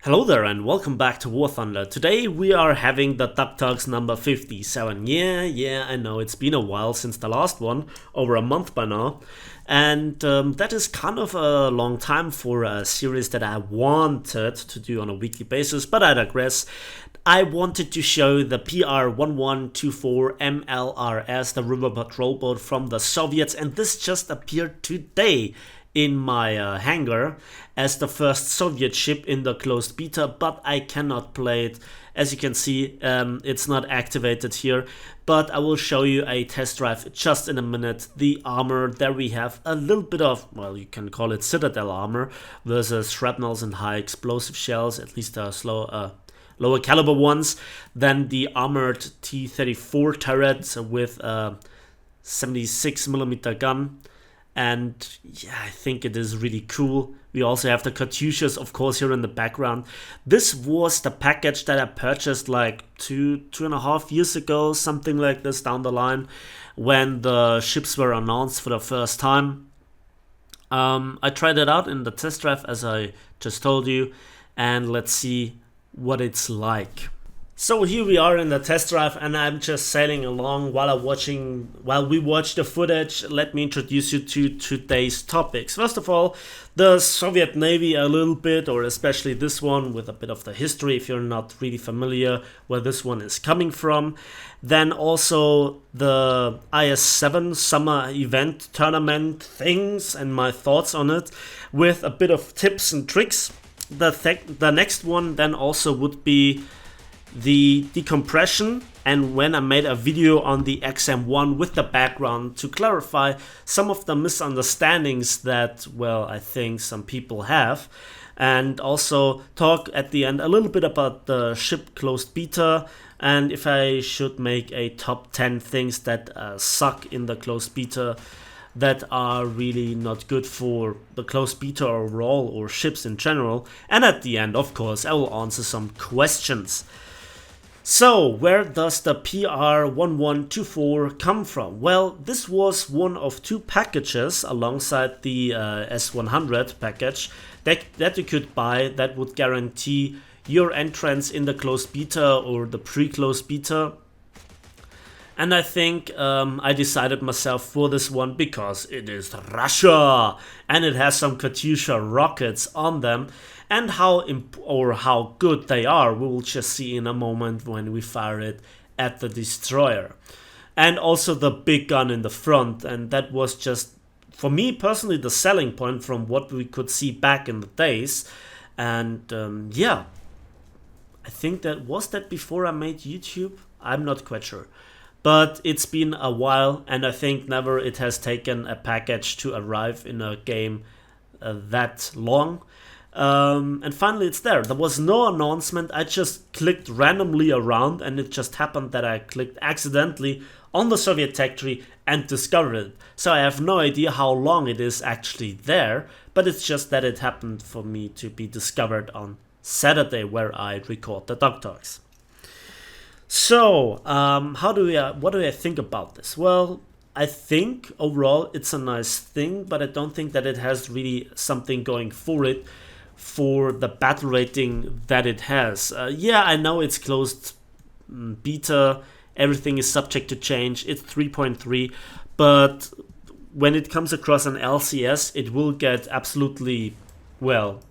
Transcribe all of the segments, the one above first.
Hello there and welcome back to War Thunder. Today we are having the Duck Talks number 57. Yeah, I know it's been a while since the last one, over a month by now. And that is kind of a long time for a series that I wanted to do on a weekly basis, but I digress. I wanted to show the PR-1124 MLRS, the river patrol boat from the Soviets, and this just appeared today in my hangar as the first Soviet ship in the closed beta, but I cannot play it. As you can see, it's not activated here, but I will show you a test drive just in a minute. The armor, there we have a little bit of, well, you can call it Citadel armor versus shrapnels and high explosive shells, at least lower caliber ones. Then the armored T-34 turret with a 76mm gun. And yeah, I think it is really cool. We also have the Katyushas, of course, here in the background. This was the package that I purchased like two and a half years ago, something like this down the line, when the ships were announced for the first time. I tried it out in the test drive, as I just told you, and let's see what it's like. So here we are in the test drive, and I'm just sailing along while we watch the footage. Let me introduce you to today's topics. First of all, the Soviet Navy a little bit, or especially this one with a bit of the history if you're not really familiar where this one is coming from. Then also the IS-7 summer event tournament things and my thoughts on it with a bit of tips and tricks. The next one then also would be the decompression, and when I made a video on the XM1 with the background to clarify some of the misunderstandings that, well, I think some people have, and also talk at the end a little bit about the ship closed beta, and if I should make a top 10 things that suck in the closed beta that are really not good for the closed beta overall or ships in general. And at the end, of course, I will answer some questions. So, where does the PR-1124 come from? Well, this was one of two packages alongside the S100 package that you could buy that would guarantee your entrance in the closed beta or the pre-closed beta. And I think I decided myself for this one because it is Russia and it has some Katyusha rockets on them. And how good they are, we will just see in a moment when we fire it at the destroyer. And also the big gun in the front, and that was just, for me personally, the selling point from what we could see back in the days. And yeah, I think that was that before I made YouTube? I'm not quite sure. But it's been a while, and I think never it has taken a package to arrive in a game that long. And finally it's there. There was no announcement. I just clicked randomly around, and it just happened that I clicked accidentally on the Soviet tech tree and discovered it. So I have no idea how long it is actually there, but it's just that it happened for me to be discovered on Saturday, where I record the Duck Talks. So, what do I think about this? Well, I think overall it's a nice thing, but I don't think that it has really something going for it for the battle rating that it has. Yeah, I know it's closed beta, everything is subject to change, it's 3.3, but when it comes across an LCS, it will get absolutely, well,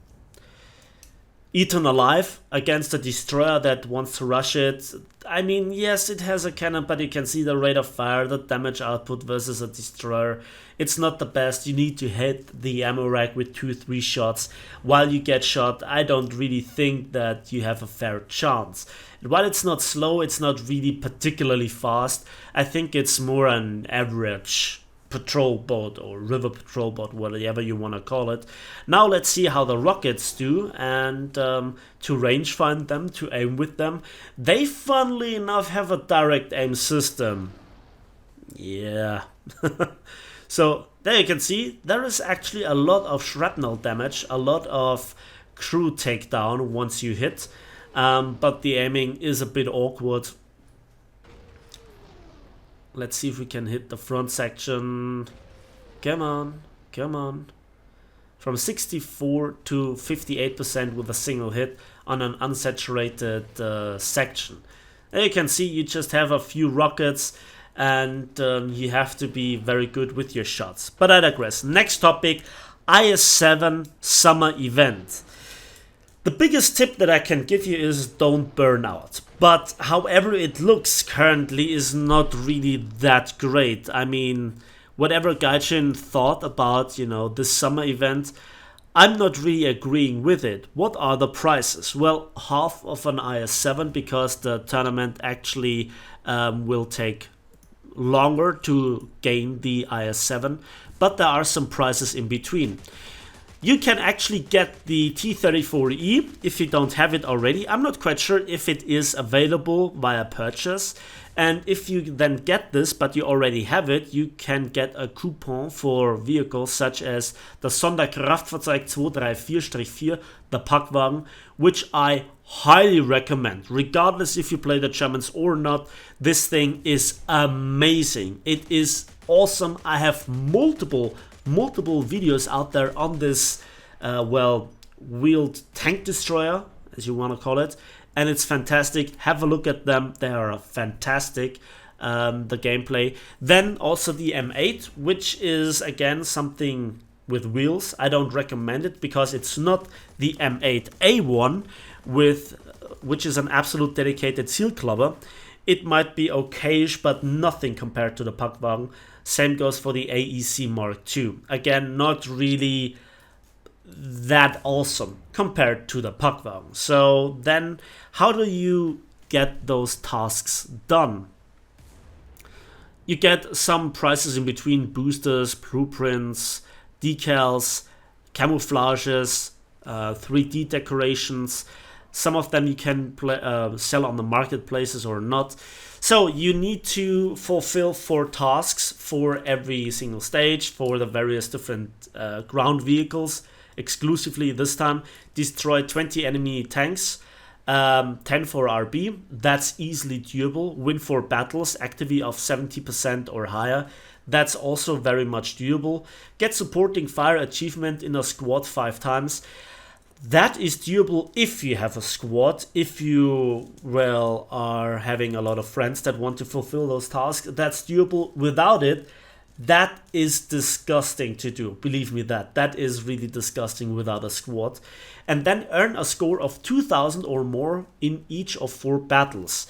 eaten alive against a destroyer that wants to rush it. I mean, yes, it has a cannon, but you can see the rate of fire, the damage output versus a destroyer. It's not the best. You need to hit the ammo rack with 2-3 shots. While you get shot, I don't really think that you have a fair chance. And while it's not slow, it's not really particularly fast. I think it's more an average patrol boat or river patrol boat, whatever you want to call it. Now let's see how the rockets do, and to range find them, to aim with them. They funnily enough have a direct aim system. Yeah. So there you can see there is actually a lot of shrapnel damage, a lot of crew takedown once you hit, but the aiming is a bit awkward. Let's see if we can hit the front section. Come on, come on. From 64 to 58% with a single hit. on an unsaturated section. There you can see you just have a few rockets, and you have to be very good with your shots. But I digress. Next topic, IS-7 summer event. The biggest tip that I can give you is don't burn out. But however it looks currently is not really that great. I mean, whatever Gaijin thought about, this summer event, I'm not really agreeing with it. What are the prices? Well, half of an IS-7 because the tournament actually will take longer to gain the IS-7, but there are some prices in between. You can actually get the T-34E if you don't have it already. I'm not quite sure if it is available via purchase. And if you then get this, but you already have it, you can get a coupon for vehicles such as the Sonderkraftfahrzeug 234-4, the Packwagen, which I highly recommend. Regardless if you play the Germans or not, this thing is amazing. It is awesome. I have multiple videos out there on this, wheeled tank destroyer, as you want to call it. And it's fantastic. Have a look at them. They are fantastic, the gameplay. Then also the M8, which is again something with wheels. I don't recommend it because it's not the M8A1, which is an absolute dedicated seal clubber. It might be okayish, but nothing compared to the Packwagen. Same goes for the AEC Mark II. Again, not really that awesome compared to the Packwagen. So then how do you get those tasks done? You get some prices in between: boosters, blueprints, decals, camouflages, 3D decorations. Some of them you can sell on the marketplaces or not. So you need to fulfill 4 tasks for every single stage for the various different ground vehicles. Exclusively this time, destroy 20 enemy tanks, 10 for RB. That's easily doable. Win 4 battles, activity of 70% or higher. That's also very much doable. Get supporting fire achievement in a squad 5 times. That is doable if you have a squad, if you, are having a lot of friends that want to fulfill those tasks. That's doable. Without it, that is disgusting to do. Believe me, that is really disgusting without a squad. And then earn a score of 2000 or more in each of 4 battles.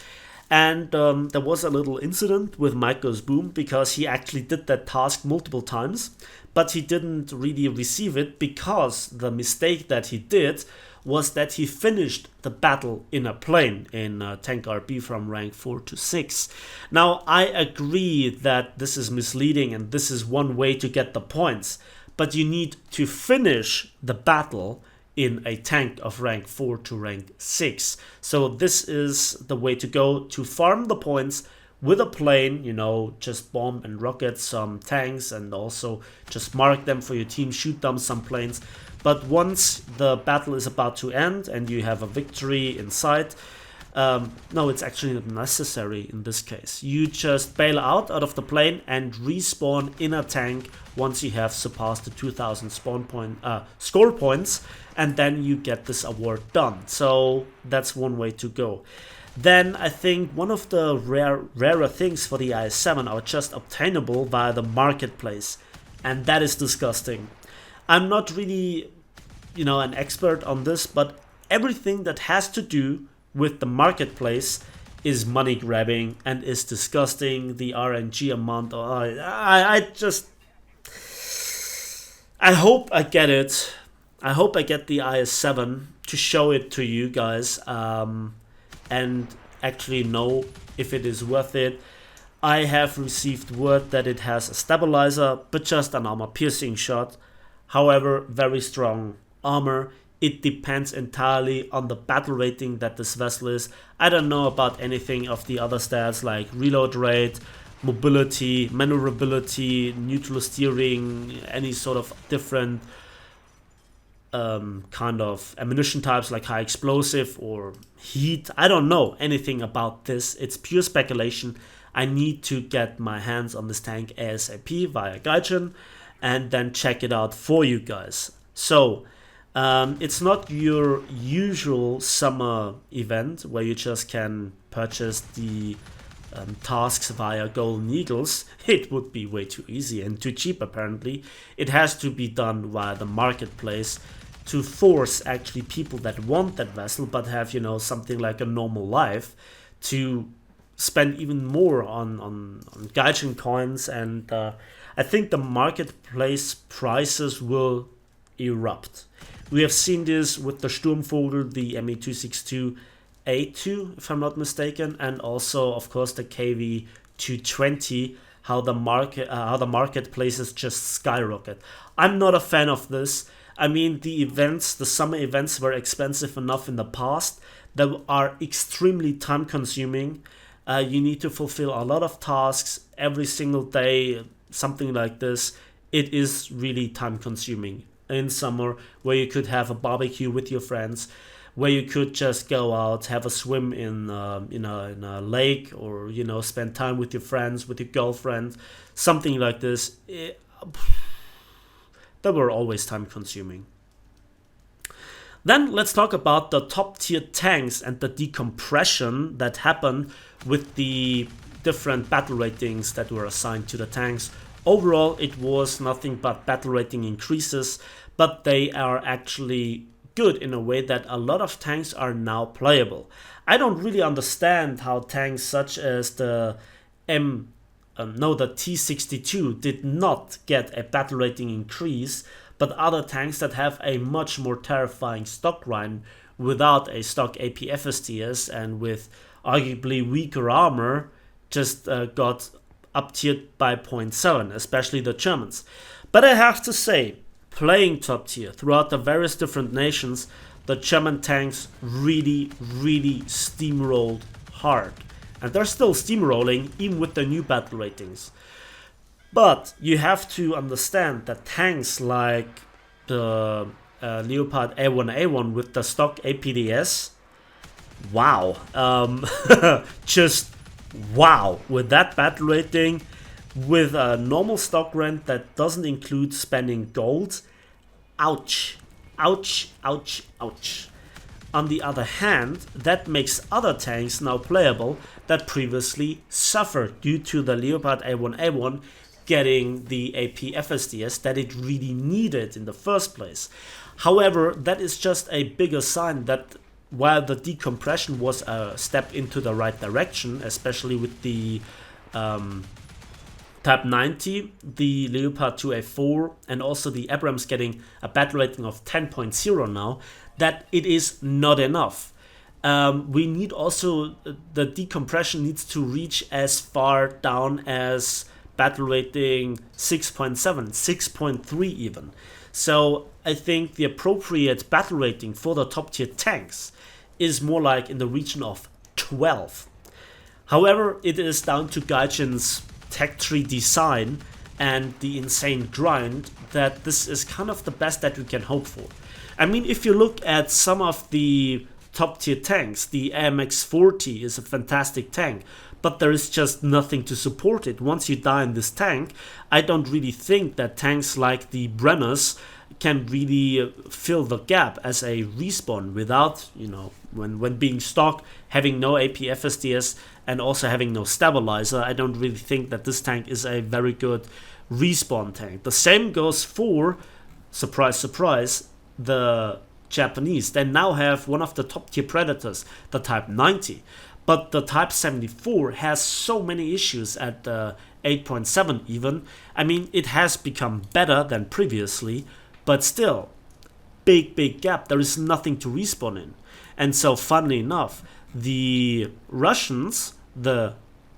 And there was a little incident with Mike Goes Boom because he actually did that task multiple times, but he didn't really receive it because the mistake that he did was that he finished the battle in a plane in Tank RB from rank 4 to 6. Now, I agree that this is misleading and this is one way to get the points, but you need to finish the battle in a tank of rank 4 to rank 6. So this is the way to go to farm the points with a plane, just bomb and rocket some tanks and also just mark them for your team, shoot down some planes. But once the battle is about to end and you have a victory in sight, no, it's actually not necessary in this case. You just bail out of the plane and respawn in a tank once you have surpassed the 2000 score points, and then you get this award done. So that's one way to go. Then I think one of the rarer things for the IS-7 are just obtainable via the marketplace, and that is disgusting. I'm not really, an expert on this, but everything that has to do with the marketplace is money grabbing and is disgusting. The RNG amount, I hope I get it. I hope I get the IS-7 to show it to you guys and actually know if it is worth it. I have received word that it has a stabilizer, but just an armor piercing shot. However, very strong armor. It depends entirely on the battle rating that this vessel is. I don't know about anything of the other stats like reload rate, mobility, maneuverability, neutral steering, any sort of different kind of ammunition types like high explosive or heat. I don't know anything about this. It's pure speculation. I need to get my hands on this tank ASAP via Gaijin and then check it out for you guys. So It's not your usual summer event where you just can purchase the tasks via Golden Eagles. It would be way too easy and too cheap apparently. It has to be done via the marketplace to force actually people that want that vessel but have, something like a normal life to spend even more on Gaijin coins, and I think the marketplace prices will erupt. We have seen this with the Sturmvogel, the ME262A2, if I'm not mistaken, and also, of course, the KV220. How the marketplaces just skyrocket. I'm not a fan of this. I mean, the summer events were expensive enough in the past. They are extremely time consuming. You need to fulfill a lot of tasks every single day, something like this. It is really time consuming in summer, where you could have a barbecue with your friends, where you could just go out, have a swim in a lake, or spend time with your friends, with your girlfriend, something like this. They were always time consuming. Then let's talk about the top tier tanks and the decompression that happened with the different battle ratings that were assigned to the tanks. Overall, it was nothing but battle rating increases, but they are actually good in a way that a lot of tanks are now playable. I don't really understand how tanks such as the T62 did not get a battle rating increase, but other tanks that have a much more terrifying stock grind without a stock AP FSTS and with arguably weaker armor just got up tiered by 0.7, especially the Germans. But I have to say, playing top tier throughout the various different nations, the German tanks really steamrolled hard. And they're still steamrolling even with the new battle ratings. But you have to understand that tanks like the Leopard A1A1 with the stock APDS, wow. Just wow. With that battle rating, with a normal stock rent that doesn't include spending gold, ouch. Ouch, ouch, ouch. On the other hand, that makes other tanks now playable that previously suffered due to the Leopard A1A1 getting the AP FSDS that it really needed in the first place. However, that is just a bigger sign that while the decompression was a step into the right direction, especially with the Type 90, the Leopard 2A4, and also the Abrams getting a battle rating of 10.0 now, that it is not enough. We need also, the decompression needs to reach as far down as battle rating 6.7, 6.3 even. So I think the appropriate battle rating for the top tier tanks is more like in the region of 12. However, it is down to Gaijin's tech tree design and the insane grind that this is kind of the best that we can hope for. I mean, if you look at some of the top tier tanks, the AMX-40 is a fantastic tank, but there is just nothing to support it. Once you die in this tank, I don't really think that tanks like the Brenners can really fill the gap as a respawn without, when being stock, having no AP FSDS and also having no stabilizer. I don't really think that this tank is a very good respawn tank. The same goes for, surprise, surprise, the Japanese. They now have one of the top tier Predators, the Type 90. But the Type 74 has so many issues at 8.7 even. I mean, it has become better than previously, but still, big gap. There is nothing to respawn in. And so, funnily enough, the Russians, the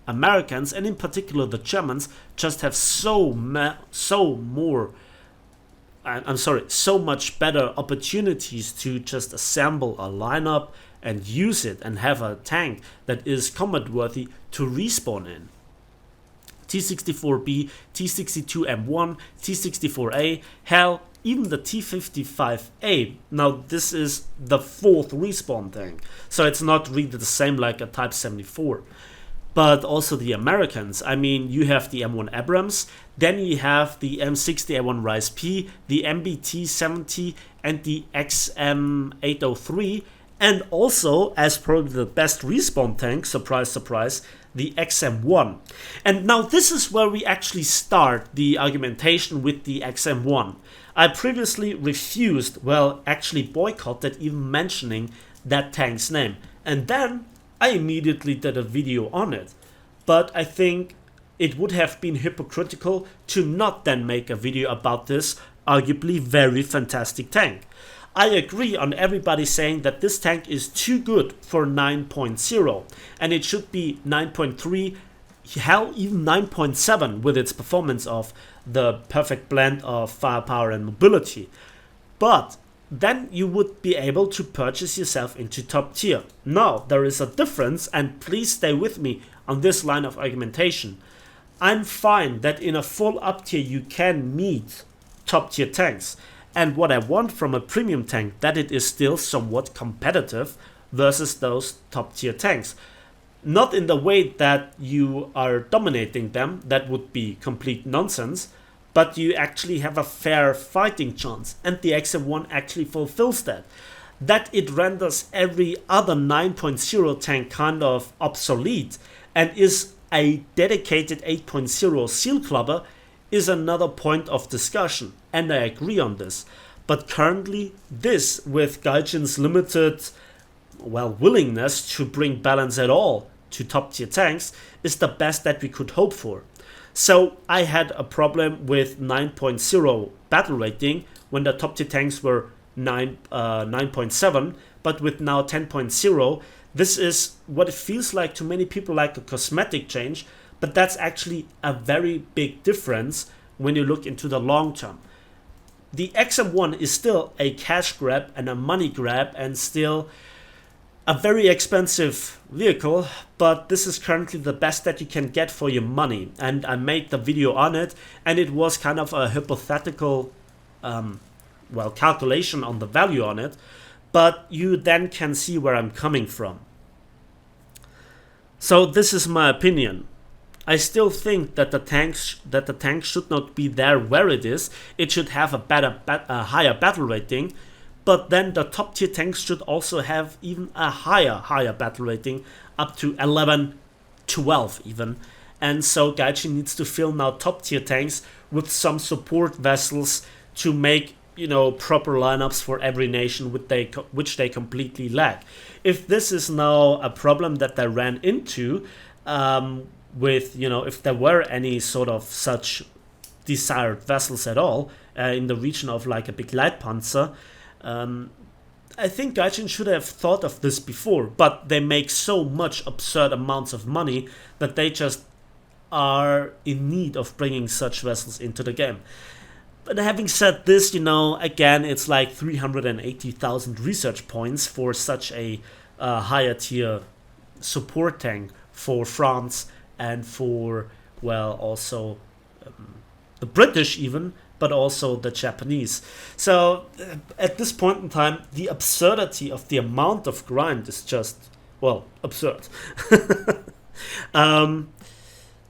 Americans, and in particular the Germans, just have so much better opportunities to just assemble a lineup and use it and have a tank that is combat worthy to respawn in. T64B, T62M1, T64A, hell, even the T55A. Now this is the fourth respawn tank, so it's not really the same like a Type 74. But also the Americans, I mean, you have the M1 Abrams, then you have the M60A1 Rise P, the MBT 70, and the XM803, and also, as probably the best respawn tank, surprise, surprise, the XM1. And now this is where we actually start the argumentation with the XM1. I previously refused, well, actually boycotted even mentioning that tank's name. And then I immediately did a video on it. But I think it would have been hypocritical to not then make a video about this arguably very fantastic tank. I agree on everybody saying that this tank is too good for 9.0 and it should be 9.3, hell even 9.7 with its performance of the perfect blend of firepower and mobility. But then you would be able to purchase yourself into top tier. Now there is a difference, and please stay with me on this line of argumentation. I'm fine that in a full up tier you can meet top tier tanks. And what I want from a premium tank, that it is still somewhat competitive versus those top tier tanks. Not in the way that you are dominating them, that would be complete nonsense, but you actually have a fair fighting chance, and the XM1 actually fulfills that. That it renders every other 9.0 tank kind of obsolete and is a dedicated 8.0 seal clubber is another point of discussion, and I agree on this. But currently, this, with Gaijin's limited, well, willingness to bring balance at all to top tier tanks, is the best that we could hope for. So I had a problem with 9.0 battle rating when the top tier tanks were 9.7, but with now 10.0, this is what it feels like to many people like a cosmetic change, but that's actually a very big difference when you look into the long term. The XM1 is still a cash grab and a money grab and still a very expensive vehicle, but this is currently the best that you can get for your money. And I made the video on it, and it was kind of a hypothetical calculation on the value on it, but you then can see where I'm coming from. So this is my opinion. I still think that the tank should not be there where it is. It should have a higher battle rating, but then the top tier tanks should also have even a higher battle rating, up to 11, 12 even. And so Gaijin needs to fill now top tier tanks with some support vessels to make, you know, proper lineups for every nation which they completely lack. If this is now a problem that they ran into, with, you know, if there were any sort of such desired vessels at all in the region of like a big Leitpanzer, I think Gaijin should have thought of this before, but they make so much absurd amounts of money that they just are in need of bringing such vessels into the game. But having said this, you know, again, it's like 380,000 research points for such a higher tier support tank for France and for, well, also the British even, but also the Japanese. So at this point in time, the absurdity of the amount of grind is just, well, absurd.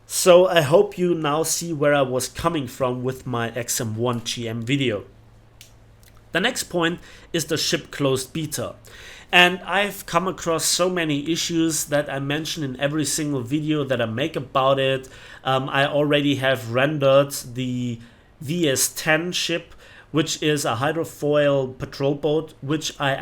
So I hope you now see where I was coming from with my XM1 GM video. The next point is the ship closed beta. And I've come across so many issues that I mention in every single video that I make about it. I already have rendered the VS10 ship, which is a hydrofoil patrol boat, which I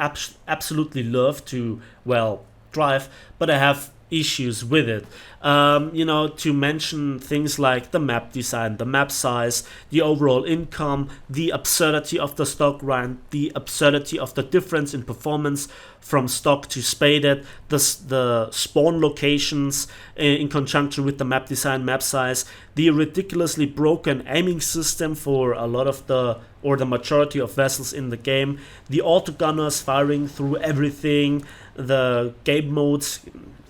absolutely love to, well, drive, but I have issues with it. You know, to mention things like the map design, the map size, the overall income, the absurdity of the stock grind, the absurdity of the difference in performance from stock to spaded, the spawn locations in conjunction with the map design, map size, the ridiculously broken aiming system for a lot of the majority of vessels in the game, the autogunners firing through everything, the game modes,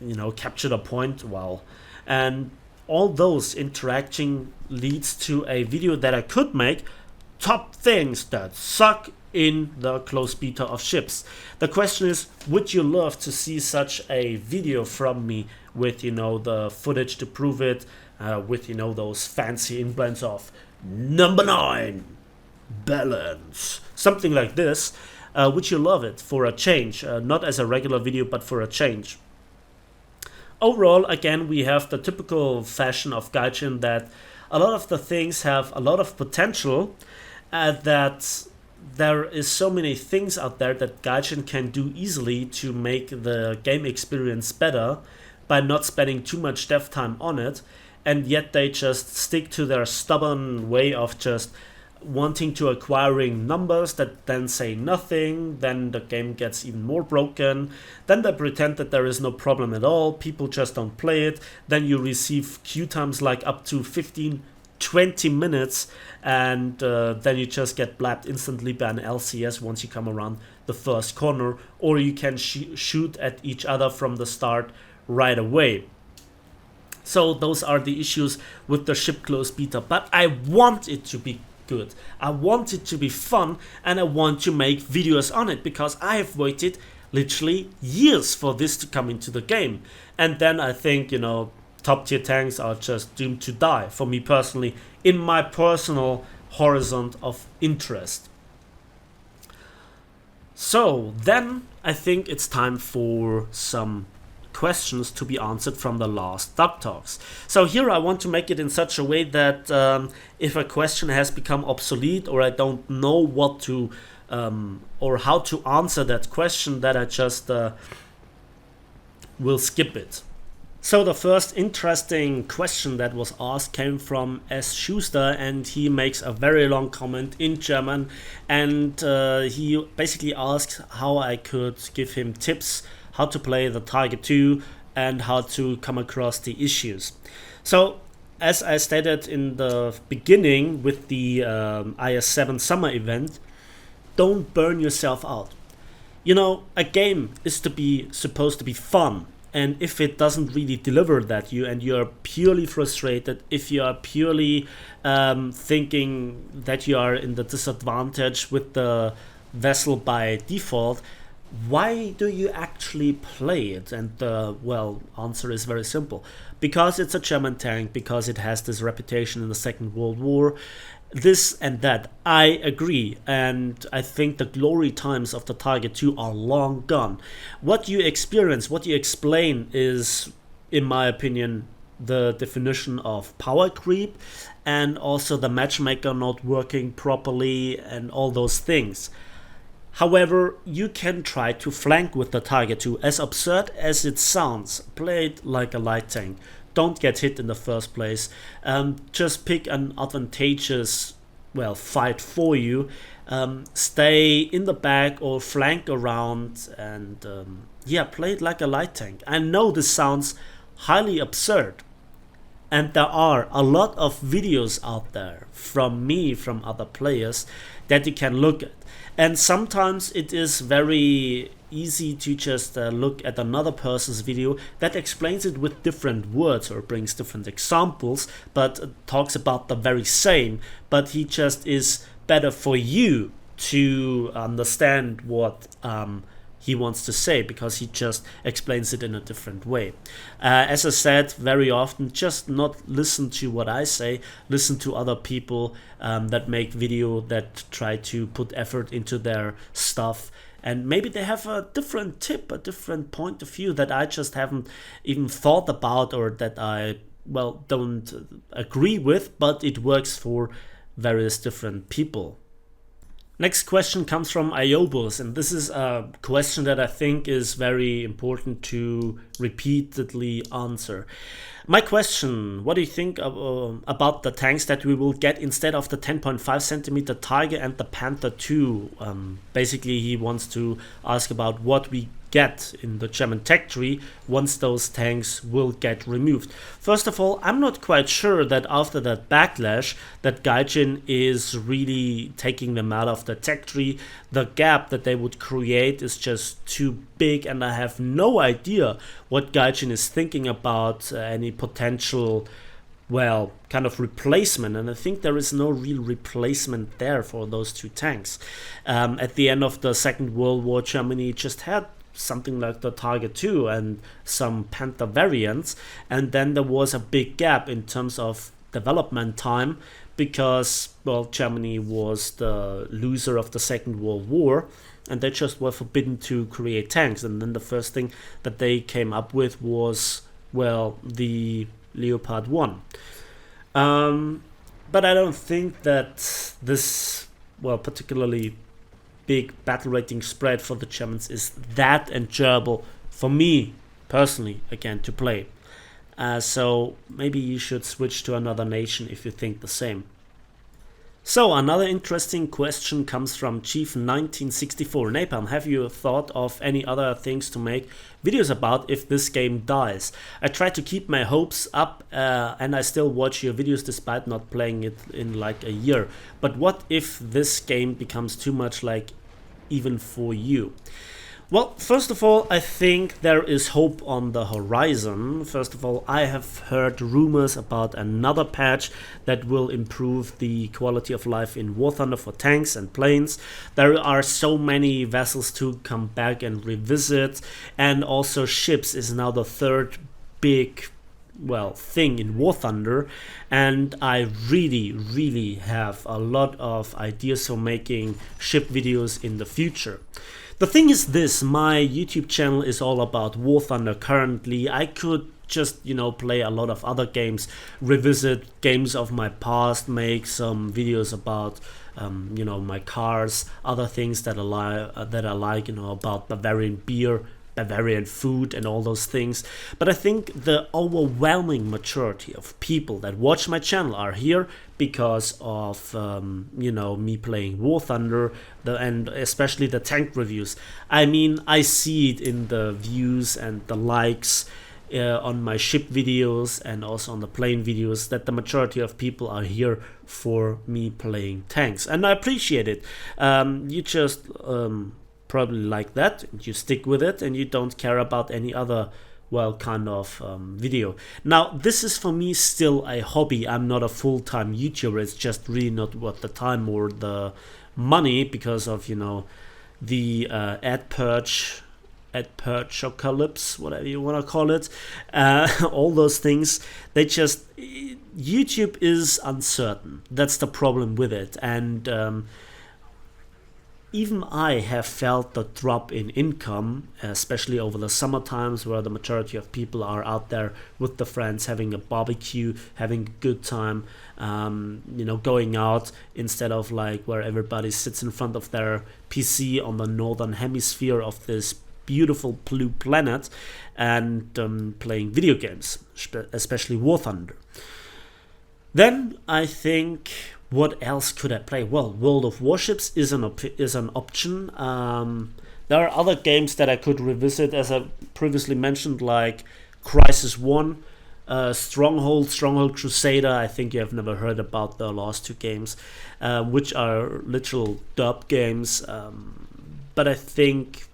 you know, capture the point, well, and all those interacting leads to a video that I could make, top things that suck in the closed beta of ships. The question is, would you love to see such a video from me with, you know, the footage to prove it, with, you know, those fancy implants of number 9? balance, something like this. Would you love it for a change? Not as a regular video, but for a change. Overall, again, we have the typical fashion of Gaijin that a lot of the things have a lot of potential, that there is so many things out there that Gaijin can do easily to make the game experience better by not spending too much dev time on it, and yet they just stick to their stubborn way of just wanting to acquiring numbers that then say nothing. Then the game gets even more broken. Then they pretend that there is no problem at all, people just don't play it. Then you receive queue times like up to 15-20 minutes, and then you just get blapped instantly by an LCS once you come around the first corner, or you can shoot at each other from the start right away. So those are the issues with the ship close beta, but I want it to be good. I want it to be fun, and I want to make videos on it because I have waited literally years for this to come into the game. And then I think, you know, top tier tanks are just doomed to die for me personally, in my personal horizon of interest. So then I think it's time for some questions to be answered from the last Duck Talks. So here I want to make it in such a way that if a question has become obsolete, or I don't know what to or how to answer that question, that I just will skip it. So the first interesting question that was asked came from S. Schuster, and he makes a very long comment in German, and he basically asks how I could give him tips how to play the Target 2 and how to come across the issues. So as I stated in the beginning with the IS7 summer event, don't burn yourself out. You know, a game is supposed to be fun, and if it doesn't really deliver that, and you're purely frustrated, if you are purely thinking that you are in the disadvantage with the vessel by default, why do you actually play it? And the answer is very simple. Because it's a German tank, because it has this reputation in the Second World War, this and that. I agree, and I think the glory times of the Target 2 are long gone. What you experience, what you explain is, in my opinion, the definition of power creep, and also the matchmaker not working properly and all those things. However, you can try to flank with the Target 2. As absurd as it sounds, play it like a light tank. Don't get hit in the first place. Just pick an advantageous, fight for you. Stay in the back or flank around, and play it like a light tank. I know this sounds highly absurd, and there are a lot of videos out there from me, from other players, that you can look at. And sometimes it is very easy to just look at another person's video that explains it with different words or brings different examples, but talks about the very same, but he just is better for you to understand what he wants to say, because he just explains it in a different way. As I said, very often, just not listen to what I say, listen to other people that make video, that try to put effort into their stuff, and maybe they have a different tip, a different point of view that I just haven't even thought about, or that I don't agree with, but it works for various different people. Next question comes from Iobus, and this is a question that I think is very important to repeatedly answer. My question: what do you think about the tanks that we will get instead of the 10.5 centimeter Tiger and the Panther 2? Basically, he wants to ask about what we get in the German tech tree once those tanks will get removed. First of all, I'm not quite sure that after that backlash that Gaijin is really taking them out of the tech tree. The gap that they would create is just too big, and I have no idea what Gaijin is thinking about any potential kind of replacement, and I think there is no real replacement there for those two tanks. At the end of the Second World War, Germany just had something like the Target 2 and some Panther variants, and then there was a big gap in terms of development time because, well, Germany was the loser of the Second World War, and they just were forbidden to create tanks. And then the first thing that they came up with was, well, the Leopard 1. But I don't think that this, well, particularly big battle rating spread for the Germans is that enjoyable for me personally, again, to play. So maybe you should switch to another nation if you think the same. So another interesting question comes from Chief1964. Napalm, have you thought of any other things to make videos about if this game dies? I try to keep my hopes up and I still watch your videos despite not playing it in like a year. But what if this game becomes too much like even for you? Well, first of all, I think there is hope on the horizon. First of all, I have heard rumors about another patch that will improve the quality of life in War Thunder for tanks and planes. There are so many vessels to come back and revisit, and also ships is now the third big, well, thing in War Thunder, and I really have a lot of ideas for making ship videos in the future. The thing is this, my YouTube channel is all about War Thunder currently. I could just, you know, play a lot of other games, revisit games of my past, make some videos about, you know, my cars, other things that I like, you know, about Bavarian beer, Bavarian food and all those things. But I think the overwhelming majority of people that watch my channel are here because of you know, me playing War Thunder, and especially the tank reviews. I mean, I see it in the views and the likes on my ship videos and also on the plane videos, that the majority of people are here for me playing tanks, and I appreciate it. You just probably like that, and you stick with it, and you don't care about any other, well, kind of video. Now, this is for me still a hobby. I'm not a full-time YouTuber. It's just really not worth the time or the money because of, you know, the ad purge apocalypse, whatever you want to call it, all those things. They just, YouTube is uncertain. That's the problem with it, and even I have felt the drop in income, especially over the summer times, where the majority of people are out there with the friends having a barbecue, having a good time, you know, going out instead of like where everybody sits in front of their PC on the northern hemisphere of this beautiful blue planet and playing video games, especially War Thunder. Then I think, what else could I play? Well, World of Warships is an option. There are other games that I could revisit, as I previously mentioned, like Crisis 1, Stronghold Crusader. I think you have never heard about the last two games, which are literal dub games. But I think,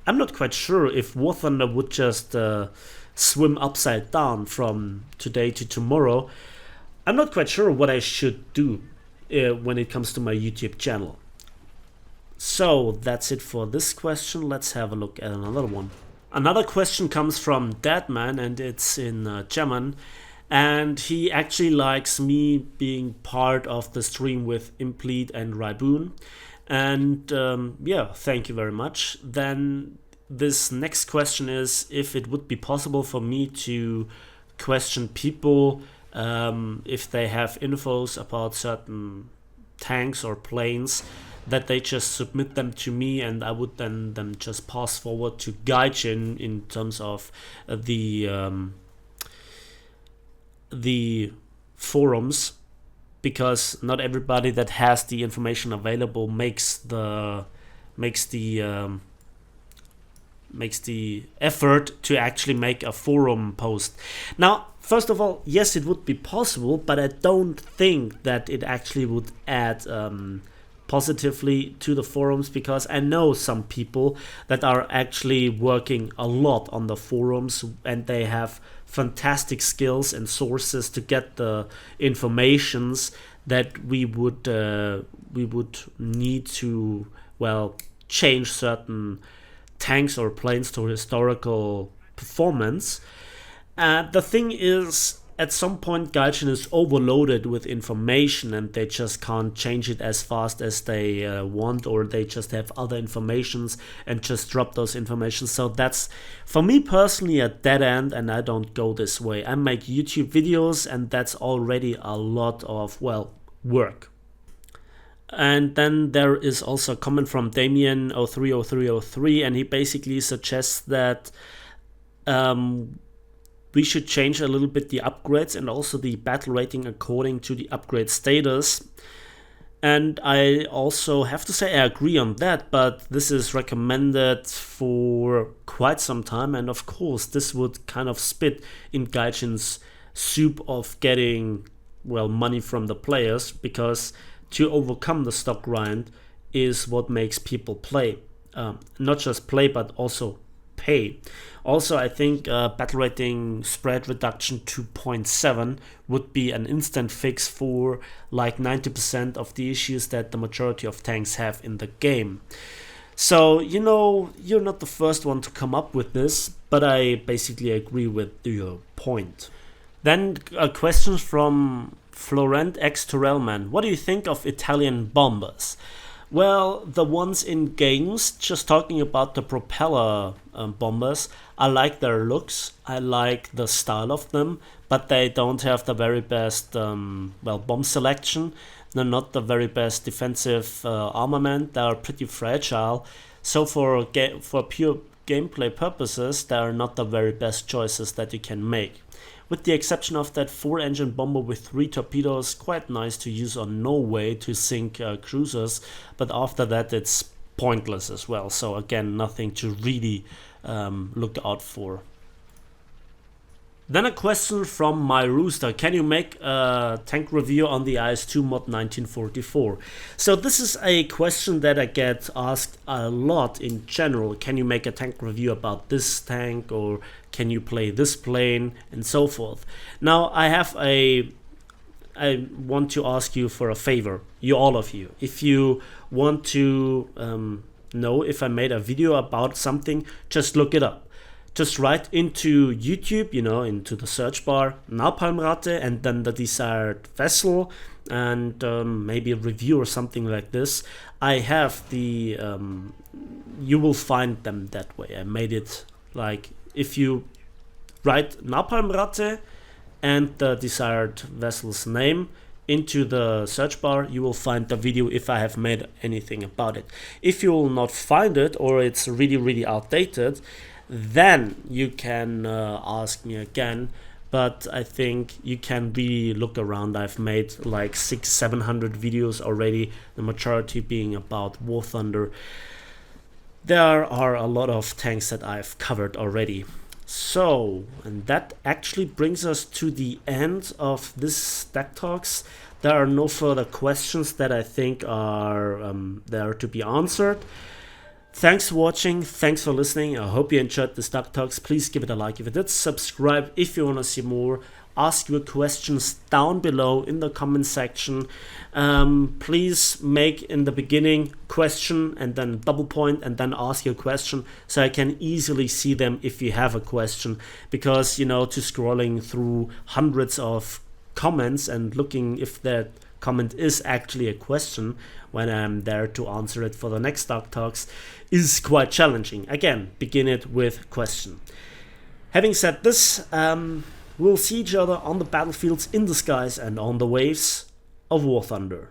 I'm not quite sure if War Thunder would just swim upside down from today to tomorrow. I'm not quite sure what I should do when it comes to my YouTube channel. So that's it for this question. Let's have a look at another one. Another question comes from Deadman, and it's in German. And he actually likes me being part of the stream with Impleed and Ryboon. And yeah, thank you very much. Then this next question is if it would be possible for me to question people if they have infos about certain tanks or planes, that they just submit them to me, and I would then just pass forward to Gaijin in terms of the forums, because not everybody that has the information available makes the effort to actually make a forum post. Now, first of all, yes, it would be possible, but I don't think that it actually would add positively to the forums, because I know some people that are actually working a lot on the forums, and they have fantastic skills and sources to get the informations that we would need to, well, change certain tanks or planes to historical performance. The thing is, at some point Gaijin is overloaded with information and they just can't change it as fast as they want, or they just have other informations and just drop those informations. So that's, for me personally, a dead end, and I don't go this way. I make YouTube videos and that's already a lot of, well, work. And then there is also a comment from Damien030303, and he basically suggests that we should change a little bit the upgrades and also the battle rating according to the upgrade status. And I also have to say I agree on that, but this is recommended for quite some time, and of course this would kind of spit in Gaijin's soup of getting, well, money from the players, because to overcome the stock grind is what makes people play. Not just play, but also pay. Also, I think battle rating spread reduction to 0.7 would be an instant fix for like 90% of the issues that the majority of tanks have in the game. So, you know, you're not the first one to come up with this, but I basically agree with your point. Then a question from Florent X Torelman. What do you think of Italian bombers? Well, the ones in games, just talking about the propeller bombers, I like their looks, I like the style of them, but they don't have the very best well, bomb selection. They're not the very best defensive armament. They are pretty fragile. So for pure gameplay purposes, they are not the very best choices that you can make. With the exception of that 4-engine bomber with 3 torpedoes, quite nice to use on Norway to sink cruisers, but after that it's pointless as well. So again, nothing to really look out for. Then a question from My Rooster. Can you make a tank review on the IS-2 mod 1944? So this is a question that I get asked a lot in general. Can you make a tank review about this tank, or can you play this plane, and so forth. Now I want to ask you for a favor, all of you. If you want to know if I made a video about something, just look it up. Just write into YouTube, you know, into the search bar, Napalmratte, and then the desired vessel, and maybe a review or something like this. I have the, you will find them that way. I made it like, if you write Napalmratte and the desired vessel's name into the search bar, you will find the video if I have made anything about it. If you will not find it, or it's really outdated, then you can ask me again. But I think you can really look around. I've made like 600-700 videos already, the majority being about War Thunder. There are a lot of tanks that I've covered already. So, and that actually brings us to the end of this Stack Talks. There are no further questions that I think are there to be answered. Thanks for watching, thanks for listening. I hope you enjoyed the Stack Talks. Please give it a like if you did, subscribe if you want to see more. Ask your questions down below in the comment section. Please make in the beginning question and then double point and then ask your question, so I can easily see them if you have a question, because, you know, to scrolling through hundreds of comments and looking if that comment is actually a question when I'm there to answer it for the next Stack Talks is quite challenging. Again, begin it with question. Having said this, we'll see each other on the battlefields, in the skies, and on the waves of War Thunder.